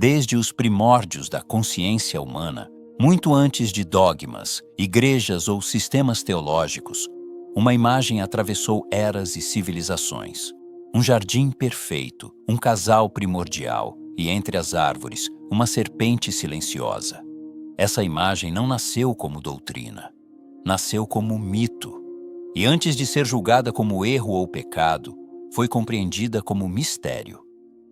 Desde os primórdios da consciência humana, muito antes de dogmas, igrejas ou sistemas teológicos, uma imagem atravessou eras e civilizações. Um jardim perfeito, um casal primordial e, entre as árvores, uma serpente silenciosa. Essa imagem não nasceu como doutrina, nasceu como mito. E antes de ser julgada como erro ou pecado, foi compreendida como mistério.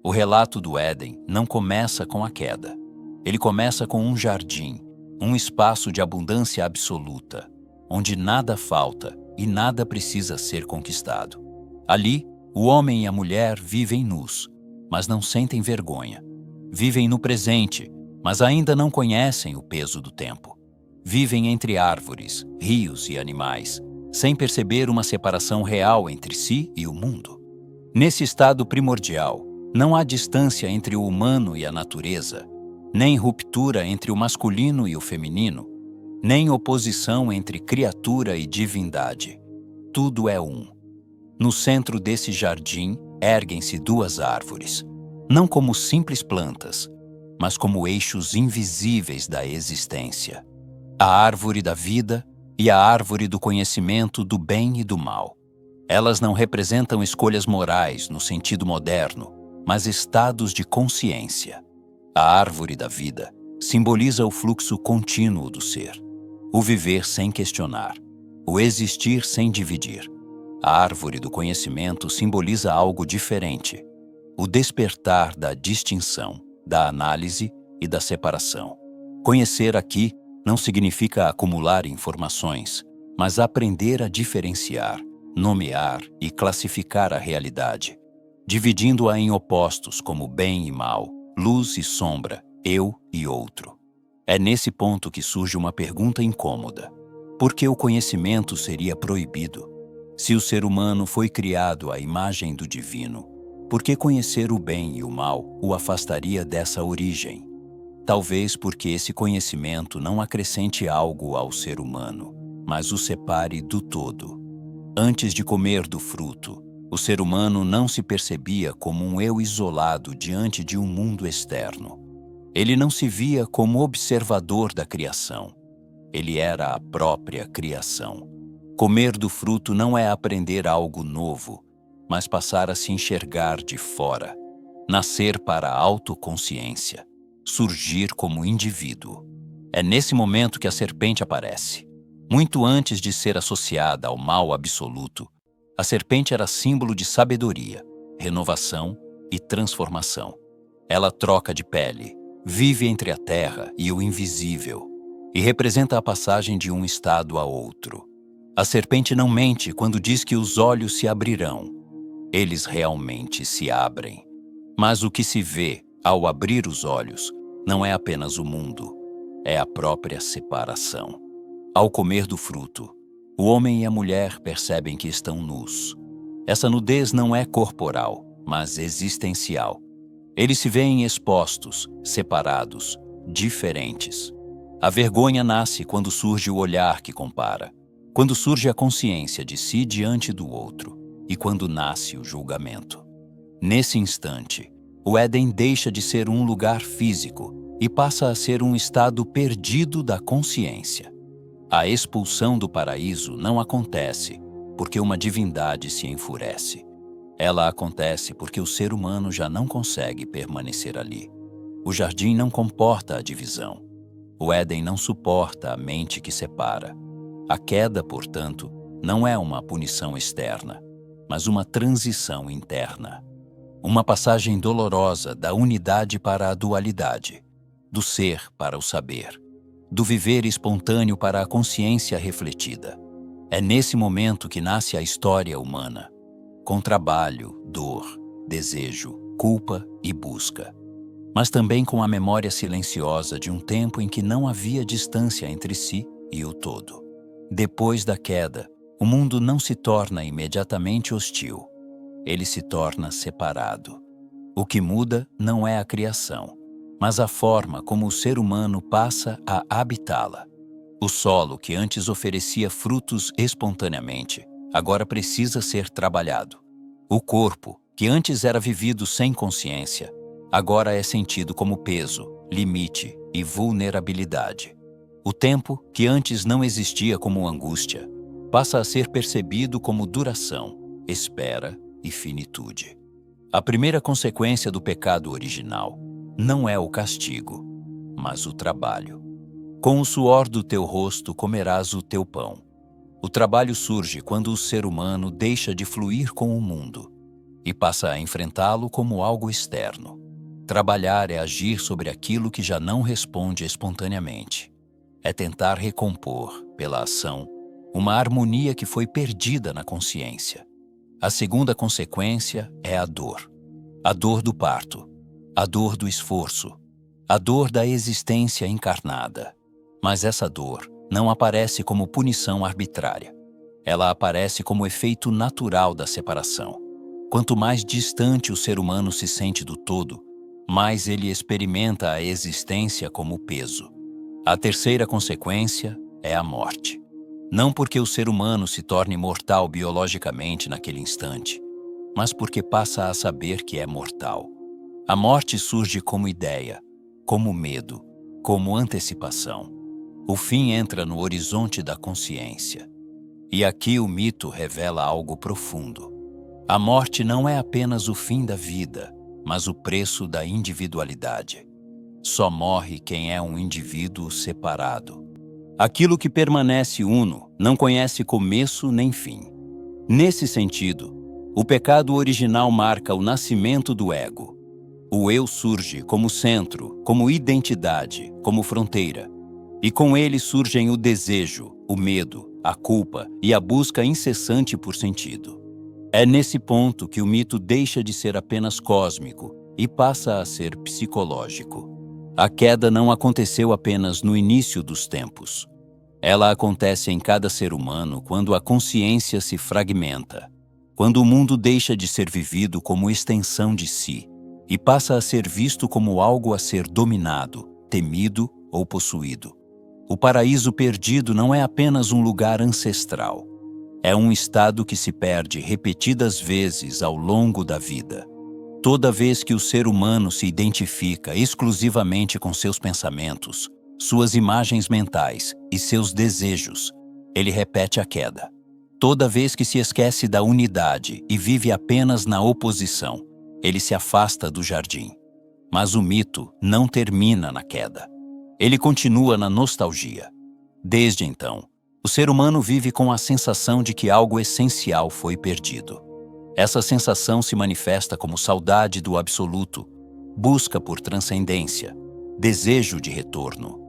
O relato do Éden não começa com a queda. Ele começa com um jardim, um espaço de abundância absoluta, onde nada falta e nada precisa ser conquistado. Ali, o homem e a mulher vivem nus, mas não sentem vergonha. Vivem no presente, mas ainda não conhecem o peso do tempo. Vivem entre árvores, rios e animais, sem perceber uma separação real entre si e o mundo. Nesse estado primordial, não há distância entre o humano e a natureza, nem ruptura entre o masculino e o feminino, nem oposição entre criatura e divindade. Tudo é um. No centro desse jardim, erguem-se duas árvores, não como simples plantas, mas como eixos invisíveis da existência. A árvore da vida e a árvore do conhecimento do bem e do mal. Elas não representam escolhas morais no sentido moderno, mas estados de consciência. A árvore da vida simboliza o fluxo contínuo do ser, o viver sem questionar, o existir sem dividir. A árvore do conhecimento simboliza algo diferente, o despertar da distinção, da análise e da separação. Conhecer aqui não significa acumular informações, mas aprender a diferenciar, nomear e classificar a realidade, dividindo-a em opostos como bem e mal, luz e sombra, eu e outro. É nesse ponto que surge uma pergunta incômoda. Por que o conhecimento seria proibido? Se o ser humano foi criado à imagem do divino, por que conhecer o bem e o mal o afastaria dessa origem? Talvez porque esse conhecimento não acrescente algo ao ser humano, mas o separe do todo. Antes de comer do fruto, o ser humano não se percebia como um eu isolado diante de um mundo externo. Ele não se via como observador da criação. Ele era a própria criação. Comer do fruto não é aprender algo novo, mas passar a se enxergar de fora, nascer para a autoconsciência, surgir como indivíduo. É nesse momento que a serpente aparece. Muito antes de ser associada ao mal absoluto, a serpente era símbolo de sabedoria, renovação e transformação. Ela troca de pele, vive entre a terra e o invisível, e representa a passagem de um estado a outro. A serpente não mente quando diz que os olhos se abrirão. Eles realmente se abrem. Mas o que se vê ao abrir os olhos não é apenas o mundo, é a própria separação. Ao comer do fruto, o homem e a mulher percebem que estão nus. Essa nudez não é corporal, mas existencial. Eles se veem expostos, separados, diferentes. A vergonha nasce quando surge o olhar que compara, quando surge a consciência de si diante do outro e quando nasce o julgamento. Nesse instante, o Éden deixa de ser um lugar físico e passa a ser um estado perdido da consciência. A expulsão do paraíso não acontece porque uma divindade se enfurece. Ela acontece porque o ser humano já não consegue permanecer ali. O jardim não comporta a divisão. O Éden não suporta a mente que separa. A queda, portanto, não é uma punição externa, mas uma transição interna. Uma passagem dolorosa da unidade para a dualidade, do ser para o saber, do viver espontâneo para a consciência refletida. É nesse momento que nasce a história humana, com trabalho, dor, desejo, culpa e busca, mas também com a memória silenciosa de um tempo em que não havia distância entre si e o todo. Depois da queda, o mundo não se torna imediatamente hostil, ele se torna separado. O que muda não é a criação, mas a forma como o ser humano passa a habitá-la. O solo que antes oferecia frutos espontaneamente, agora precisa ser trabalhado. O corpo, que antes era vivido sem consciência, agora é sentido como peso, limite e vulnerabilidade. O tempo, que antes não existia como angústia, passa a ser percebido como duração, espera e finitude. A primeira consequência do pecado original não é o castigo, mas o trabalho. Com o suor do teu rosto comerás o teu pão. O trabalho surge quando o ser humano deixa de fluir com o mundo e passa a enfrentá-lo como algo externo. Trabalhar é agir sobre aquilo que já não responde espontaneamente. É tentar recompor, pela ação, uma harmonia que foi perdida na consciência. A segunda consequência é a dor. A dor do parto, a dor do esforço, a dor da existência encarnada. Mas essa dor não aparece como punição arbitrária. Ela aparece como efeito natural da separação. Quanto mais distante o ser humano se sente do todo, mais ele experimenta a existência como peso. A terceira consequência é a morte. Não porque o ser humano se torne mortal biologicamente naquele instante, mas porque passa a saber que é mortal. A morte surge como ideia, como medo, como antecipação. O fim entra no horizonte da consciência. E aqui o mito revela algo profundo. A morte não é apenas o fim da vida, mas o preço da individualidade. Só morre quem é um indivíduo separado. Aquilo que permanece uno não conhece começo nem fim. Nesse sentido, o pecado original marca o nascimento do ego. O eu surge como centro, como identidade, como fronteira. E com ele surgem o desejo, o medo, a culpa e a busca incessante por sentido. É nesse ponto que o mito deixa de ser apenas cósmico e passa a ser psicológico. A queda não aconteceu apenas no início dos tempos. Ela acontece em cada ser humano quando a consciência se fragmenta, quando o mundo deixa de ser vivido como extensão de si e passa a ser visto como algo a ser dominado, temido ou possuído. O paraíso perdido não é apenas um lugar ancestral. É um estado que se perde repetidas vezes ao longo da vida. Toda vez que o ser humano se identifica exclusivamente com seus pensamentos, suas imagens mentais e seus desejos, ele repete a queda. Toda vez que se esquece da unidade e vive apenas na oposição, ele se afasta do jardim. Mas o mito não termina na queda. Ele continua na nostalgia. Desde então, o ser humano vive com a sensação de que algo essencial foi perdido. Essa sensação se manifesta como saudade do absoluto, busca por transcendência, desejo de retorno.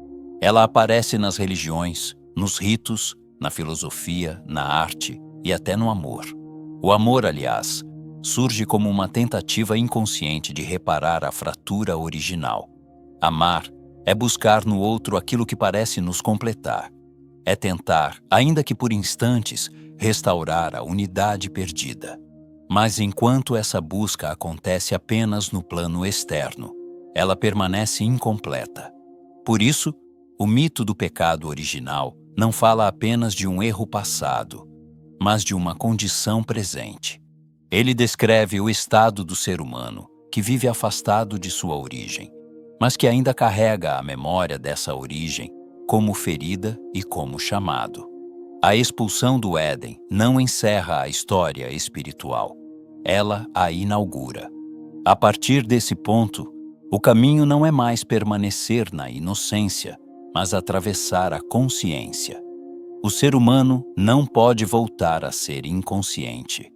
Ela aparece nas religiões, nos ritos, na filosofia, na arte e até no amor. O amor, aliás, surge como uma tentativa inconsciente de reparar a fratura original. Amar é buscar no outro aquilo que parece nos completar. É tentar, ainda que por instantes, restaurar a unidade perdida. Mas enquanto essa busca acontece apenas no plano externo, ela permanece incompleta. Por isso, o mito do pecado original não fala apenas de um erro passado, mas de uma condição presente. Ele descreve o estado do ser humano, que vive afastado de sua origem, mas que ainda carrega a memória dessa origem como ferida e como chamado. A expulsão do Éden não encerra a história espiritual. Ela a inaugura. A partir desse ponto, o caminho não é mais permanecer na inocência, mas atravessar a consciência. O ser humano não pode voltar a ser inconsciente.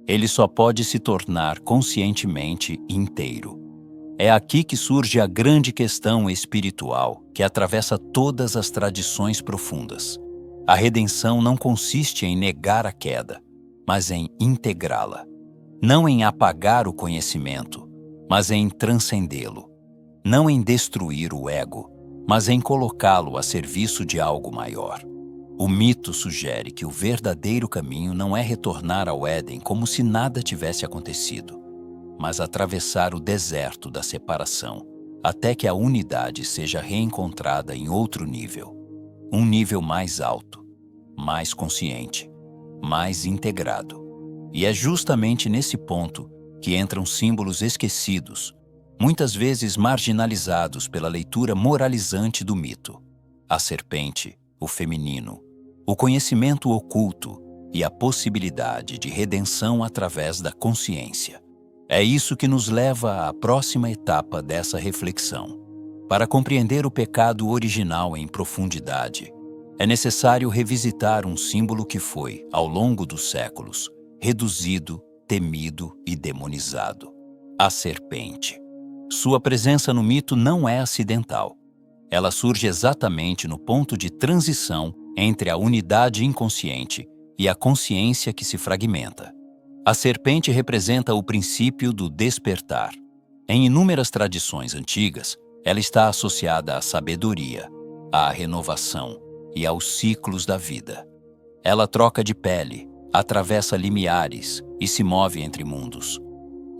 Ele só pode se tornar conscientemente inteiro. É aqui que surge a grande questão espiritual que atravessa todas as tradições profundas. A redenção não consiste em negar a queda, mas em integrá-la. Não em apagar o conhecimento, mas em transcendê-lo. Não em destruir o ego, mas em colocá-lo a serviço de algo maior. O mito sugere que o verdadeiro caminho não é retornar ao Éden como se nada tivesse acontecido, mas atravessar o deserto da separação, até que a unidade seja reencontrada em outro nível. Um nível mais alto, mais consciente, mais integrado. E é justamente nesse ponto que entram símbolos esquecidos, muitas vezes marginalizados pela leitura moralizante do mito. A serpente, o feminino, o conhecimento oculto e a possibilidade de redenção através da consciência. É isso que nos leva à próxima etapa dessa reflexão. Para compreender o pecado original em profundidade, é necessário revisitar um símbolo que foi, ao longo dos séculos, reduzido, temido e demonizado: a serpente. Sua presença no mito não é acidental. Ela surge exatamente no ponto de transição entre a unidade inconsciente e a consciência que se fragmenta. A serpente representa o princípio do despertar. Em inúmeras tradições antigas, ela está associada à sabedoria, à renovação e aos ciclos da vida. Ela troca de pele, atravessa limiares e se move entre mundos.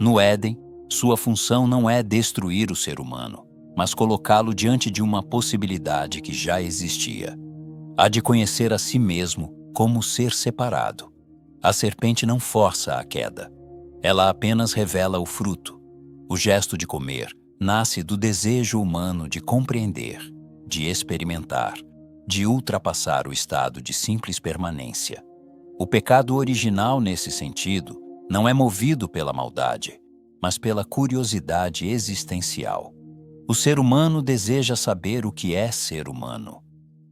No Éden, sua função não é destruir o ser humano, mas colocá-lo diante de uma possibilidade que já existia: a de conhecer a si mesmo como ser separado. A serpente não força a queda. Ela apenas revela o fruto. O gesto de comer nasce do desejo humano de compreender, de experimentar, de ultrapassar o estado de simples permanência. O pecado original, nesse sentido, não é movido pela maldade, mas pela curiosidade existencial. O ser humano deseja saber o que é ser humano.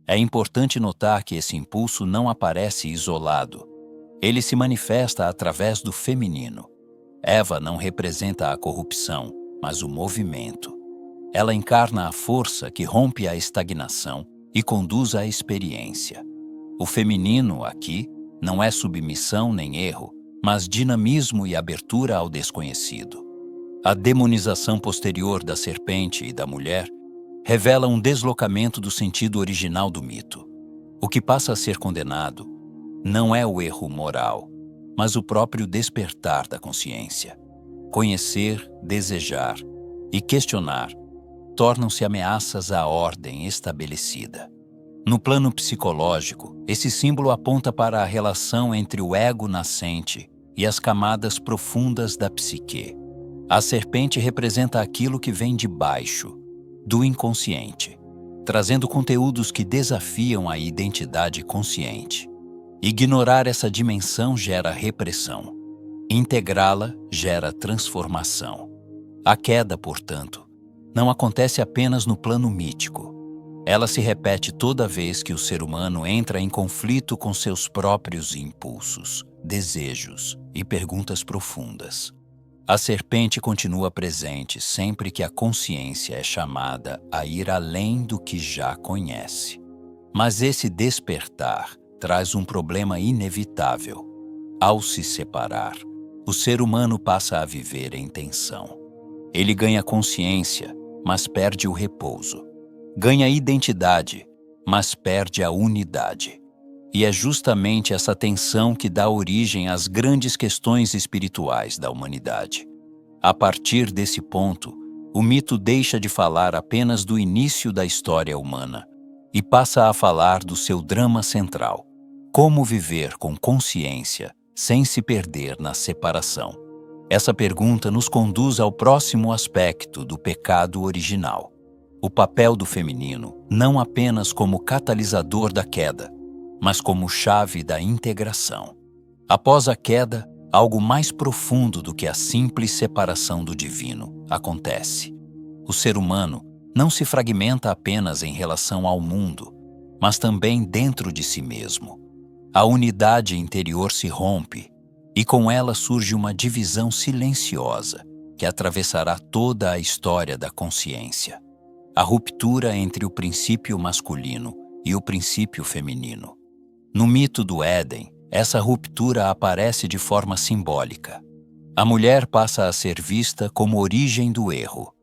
É importante notar que esse impulso não aparece isolado. Ele se manifesta através do feminino. Eva não representa a corrupção, mas o movimento. Ela encarna a força que rompe a estagnação e conduz à experiência. O feminino, aqui, não é submissão nem erro, mas dinamismo e abertura ao desconhecido. A demonização posterior da serpente e da mulher revela um deslocamento do sentido original do mito. O que passa a ser condenado não é o erro moral, mas o próprio despertar da consciência. Conhecer, desejar e questionar tornam-se ameaças à ordem estabelecida. No plano psicológico, esse símbolo aponta para a relação entre o ego nascente e as camadas profundas da psique. A serpente representa aquilo que vem de baixo, do inconsciente, trazendo conteúdos que desafiam a identidade consciente. Ignorar essa dimensão gera repressão. Integrá-la gera transformação. A queda, portanto, não acontece apenas no plano mítico. Ela se repete toda vez que o ser humano entra em conflito com seus próprios impulsos, desejos e perguntas profundas. A serpente continua presente sempre que a consciência é chamada a ir além do que já conhece. Mas esse despertar traz um problema inevitável. Ao se separar, o ser humano passa a viver em tensão. Ele ganha consciência, mas perde o repouso. Ganha identidade, mas perde a unidade. E é justamente essa tensão que dá origem às grandes questões espirituais da humanidade. A partir desse ponto, o mito deixa de falar apenas do início da história humana e passa a falar do seu drama central: como viver com consciência sem se perder na separação. Essa pergunta nos conduz ao próximo aspecto do pecado original: o papel do feminino, não apenas como catalisador da queda, mas como chave da integração. Após a queda, algo mais profundo do que a simples separação do divino acontece. O ser humano não se fragmenta apenas em relação ao mundo, mas também dentro de si mesmo. A unidade interior se rompe e com ela surge uma divisão silenciosa que atravessará toda a história da consciência. A ruptura entre o princípio masculino e o princípio feminino. No mito do Éden, essa ruptura aparece de forma simbólica. A mulher passa a ser vista como origem do erro,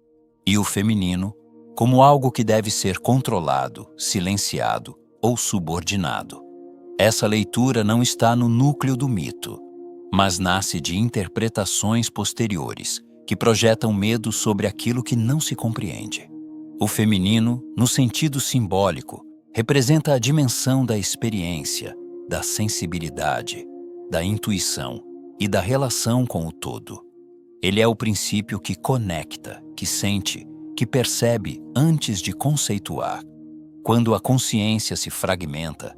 e o feminino como algo que deve ser controlado, silenciado ou subordinado. Essa leitura não está no núcleo do mito, mas nasce de interpretações posteriores que projetam medo sobre aquilo que não se compreende. O feminino, no sentido simbólico, representa a dimensão da experiência, da sensibilidade, da intuição e da relação com o todo. Ele é o princípio que conecta, que sente, que percebe antes de conceituar. Quando a consciência se fragmenta,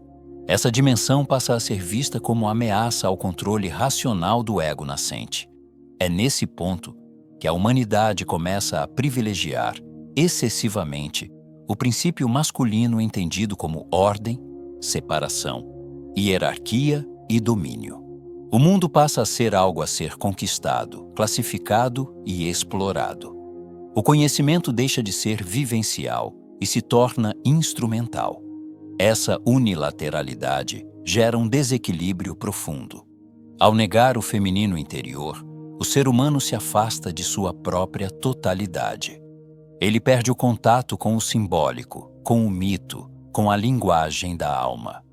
essa dimensão passa a ser vista como ameaça ao controle racional do ego nascente. É nesse ponto que a humanidade começa a privilegiar excessivamente o princípio masculino entendido como ordem, separação, hierarquia e domínio. O mundo passa a ser algo a ser conquistado, classificado e explorado. O conhecimento deixa de ser vivencial e se torna instrumental. Essa unilateralidade gera um desequilíbrio profundo. Ao negar o feminino interior, o ser humano se afasta de sua própria totalidade. Ele perde o contato com o simbólico, com o mito, com a linguagem da alma.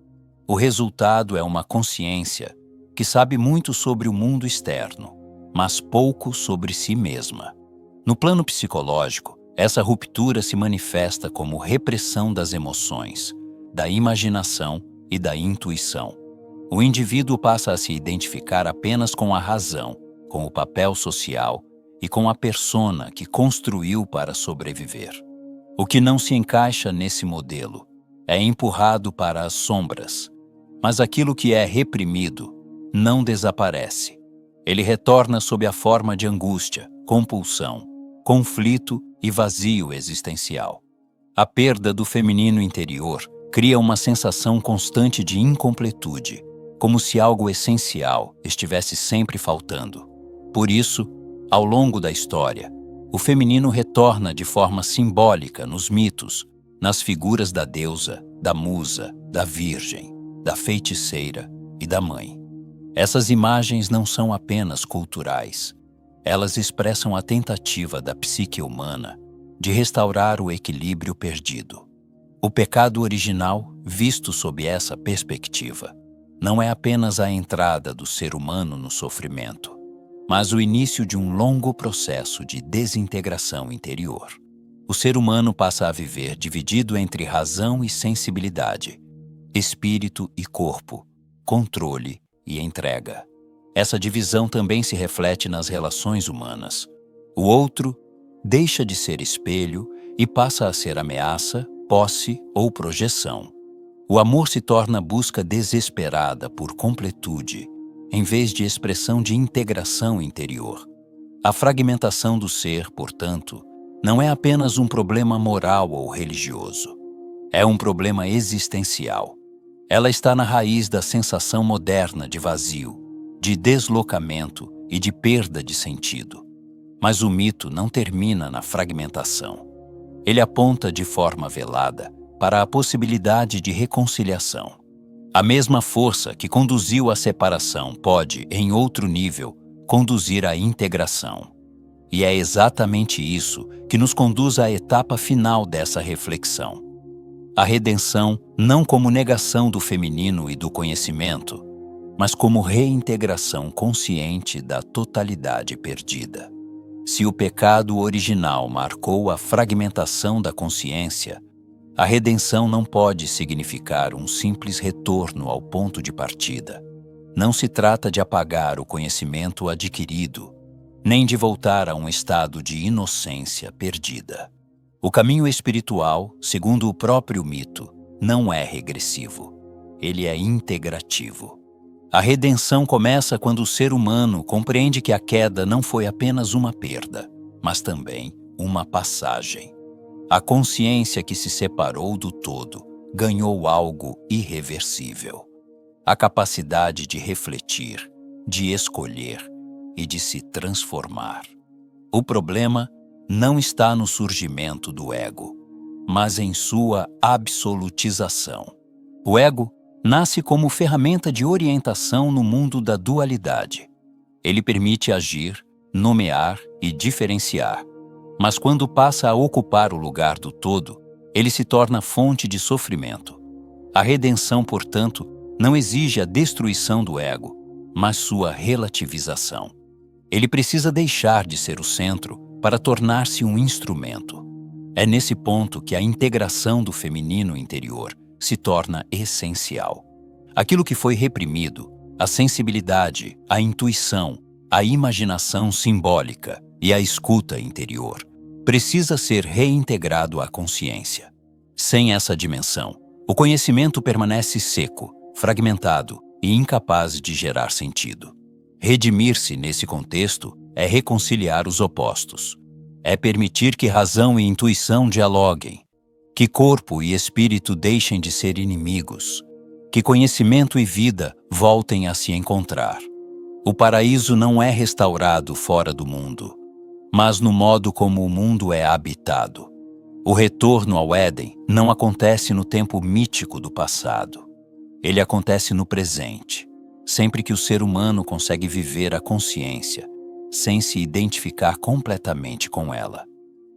O resultado é uma consciência que sabe muito sobre o mundo externo, mas pouco sobre si mesma. No plano psicológico, essa ruptura se manifesta como repressão das emoções, da imaginação e da intuição. O indivíduo passa a se identificar apenas com a razão, com o papel social e com a persona que construiu para sobreviver. O que não se encaixa nesse modelo é empurrado para as sombras, mas aquilo que é reprimido não desaparece. Ele retorna sob a forma de angústia, compulsão, conflito e vazio existencial. A perda do feminino interior cria uma sensação constante de incompletude, como se algo essencial estivesse sempre faltando. Por isso, ao longo da história, o feminino retorna de forma simbólica nos mitos, nas figuras da deusa, da musa, da virgem, da feiticeira e da mãe. Essas imagens não são apenas culturais. Elas expressam a tentativa da psique humana de restaurar o equilíbrio perdido. O pecado original, visto sob essa perspectiva, não é apenas a entrada do ser humano no sofrimento, mas o início de um longo processo de desintegração interior. O ser humano passa a viver dividido entre razão e sensibilidade, espírito e corpo, controle e entrega. Essa divisão também se reflete nas relações humanas. O outro deixa de ser espelho e passa a ser ameaça, posse ou projeção. O amor se torna busca desesperada por completude, em vez de expressão de integração interior. A fragmentação do ser, portanto, não é apenas um problema moral ou religioso. É um problema existencial. Ela está na raiz da sensação moderna de vazio, de deslocamento e de perda de sentido. Mas o mito não termina na fragmentação. Ele aponta de forma velada para a possibilidade de reconciliação. A mesma força que conduziu à separação pode, em outro nível, conduzir à integração. E é exatamente isso que nos conduz à etapa final dessa reflexão. A redenção não como negação do feminino e do conhecimento, mas como reintegração consciente da totalidade perdida. Se o pecado original marcou a fragmentação da consciência, a redenção não pode significar um simples retorno ao ponto de partida. Não se trata de apagar o conhecimento adquirido, nem de voltar a um estado de inocência perdida. O caminho espiritual, segundo o próprio mito, não é regressivo. Ele é integrativo. A redenção começa quando o ser humano compreende que a queda não foi apenas uma perda, mas também uma passagem. A consciência que se separou do todo ganhou algo irreversível: a capacidade de refletir, de escolher e de se transformar. O problema não está no surgimento do ego, mas em sua absolutização. O ego nasce como ferramenta de orientação no mundo da dualidade. Ele permite agir, nomear e diferenciar. Mas quando passa a ocupar o lugar do todo, ele se torna fonte de sofrimento. A redenção, portanto, não exige a destruição do ego, mas sua relativização. Ele precisa deixar de ser o centro para tornar-se um instrumento. É nesse ponto que a integração do feminino interior se torna essencial. Aquilo que foi reprimido, a sensibilidade, a intuição, a imaginação simbólica e a escuta interior, precisa ser reintegrado à consciência. Sem essa dimensão, o conhecimento permanece seco, fragmentado e incapaz de gerar sentido. Redimir-se nesse contexto é reconciliar os opostos. É permitir que razão e intuição dialoguem, que corpo e espírito deixem de ser inimigos, que conhecimento e vida voltem a se encontrar. O paraíso não é restaurado fora do mundo, mas no modo como o mundo é habitado. O retorno ao Éden não acontece no tempo mítico do passado. Ele acontece no presente, sempre que o ser humano consegue viver a consciência, sem se identificar completamente com ela.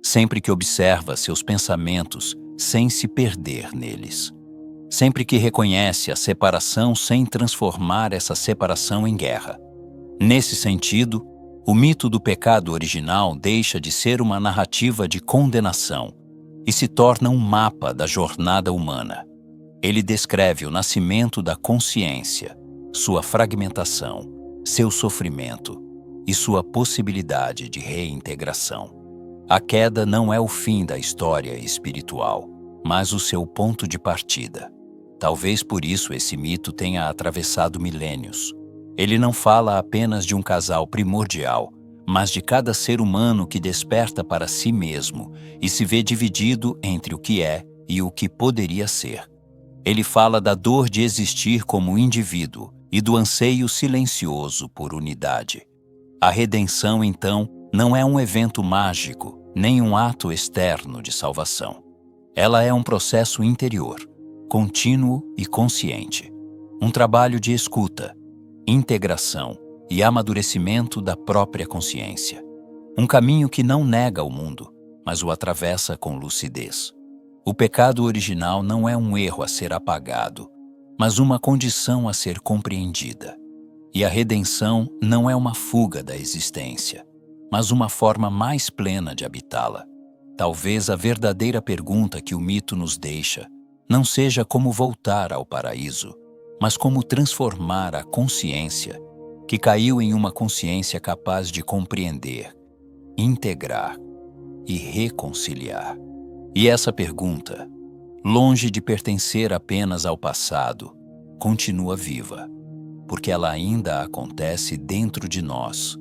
Sempre que observa seus pensamentos sem se perder neles. Sempre que reconhece a separação sem transformar essa separação em guerra. Nesse sentido, o mito do pecado original deixa de ser uma narrativa de condenação e se torna um mapa da jornada humana. Ele descreve o nascimento da consciência, sua fragmentação, seu sofrimento e sua possibilidade de reintegração. A queda não é o fim da história espiritual, mas o seu ponto de partida. Talvez por isso esse mito tenha atravessado milênios. Ele não fala apenas de um casal primordial, mas de cada ser humano que desperta para si mesmo e se vê dividido entre o que é e o que poderia ser. Ele fala da dor de existir como indivíduo e do anseio silencioso por unidade. A redenção, então, não é um evento mágico, nem um ato externo de salvação. Ela é um processo interior, contínuo e consciente. Um trabalho de escuta, integração e amadurecimento da própria consciência. Um caminho que não nega o mundo, mas o atravessa com lucidez. O pecado original não é um erro a ser apagado, mas uma condição a ser compreendida. E a redenção não é uma fuga da existência, mas uma forma mais plena de habitá-la. Talvez a verdadeira pergunta que o mito nos deixa não seja como voltar ao paraíso, mas como transformar a consciência, que caiu em uma consciência capaz de compreender, integrar e reconciliar. E essa pergunta, longe de pertencer apenas ao passado, continua viva, porque ela ainda acontece dentro de nós,